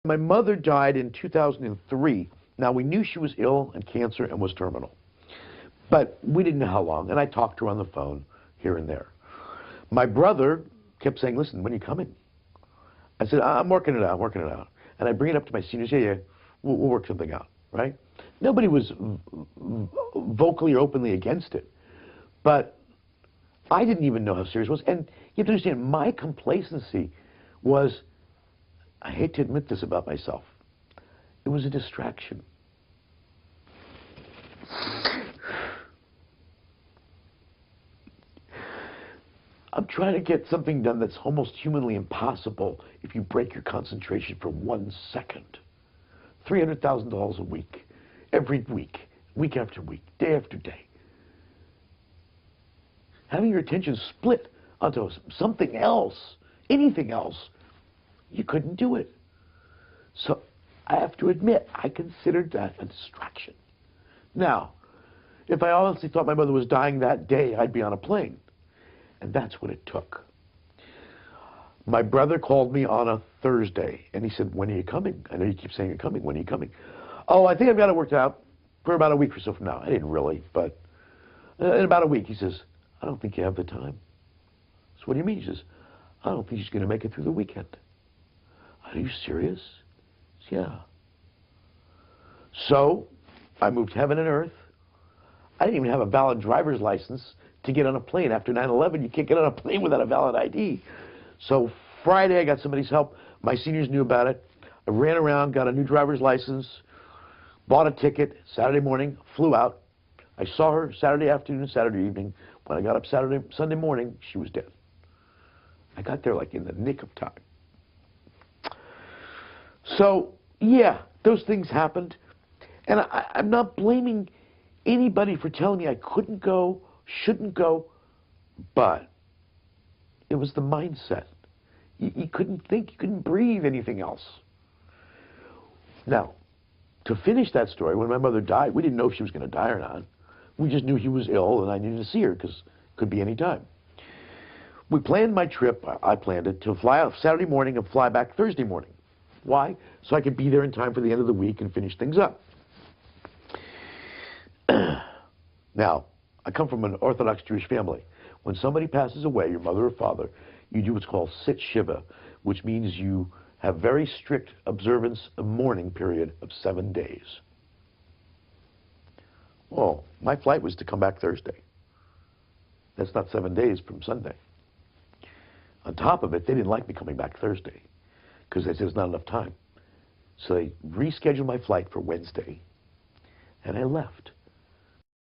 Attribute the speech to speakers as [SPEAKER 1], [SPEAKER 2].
[SPEAKER 1] My mother died in 2003. Now, we knew she was ill and cancer and was terminal. But we didn't know how long, and I talked to her on the phone here and there. My brother kept saying, listen, when are you coming? I said, I'm working it out, working it out. And I bring it up to my seniors, yeah, we'll work something out, right? Nobody was vocally or openly against it. But I didn't even know how serious it was. And you have to understand, my complacency was, I hate to admit this about myself, it was a distraction. I'm trying to get something done that's almost humanly impossible if you break your concentration for 1 second. $300,000 a week, every week, week after week, day after day. Having your attention split onto something else, anything else, you couldn't do it. So I have to admit, I considered that a distraction. Now, if I honestly thought my mother was dying that day, I'd be on a plane. And that's what it took. My brother called me on a Thursday, and he said, when are you coming? I know you keep saying you're coming. When are you coming? Oh, I think I've got it worked out for about a week or so from now. I didn't really, but in about a week, he says, I don't think you have the time. So what do you mean? He says, I don't think she's going to make it through the weekend. Are you serious? Says, yeah. So I moved heaven and earth. I didn't even have a valid driver's license to get on a plane. After 9/11, you can't get on a plane without a valid ID. So Friday, I got somebody's help. My seniors knew about it. I ran around, got a new driver's license, bought a ticket. Saturday morning, flew out. I saw her Saturday afternoon, Saturday evening. When I got up Sunday morning, she was dead. I got there like in the nick of time. So, yeah, those things happened. And I'm not blaming anybody for telling me I couldn't go, shouldn't go, but it was the mindset. You couldn't think, you couldn't breathe anything else. Now, to finish that story, when my mother died, we didn't know if she was going to die or not. We just knew he was ill and I needed to see her because it could be any time. We planned my trip, I planned it, to fly out Saturday morning and fly back Thursday morning. Why? So I could be there in time for the end of the week and finish things up. Now, I come from an Orthodox Jewish family. When somebody passes away, your mother or father, you do what's called sit shiva, which means you have very strict observance of mourning period of 7 days. Well, my flight was to come back Thursday. That's not 7 days from Sunday. On top of it, they didn't like me coming back Thursday because they said there's not enough time. So they rescheduled my flight for Wednesday, and I left.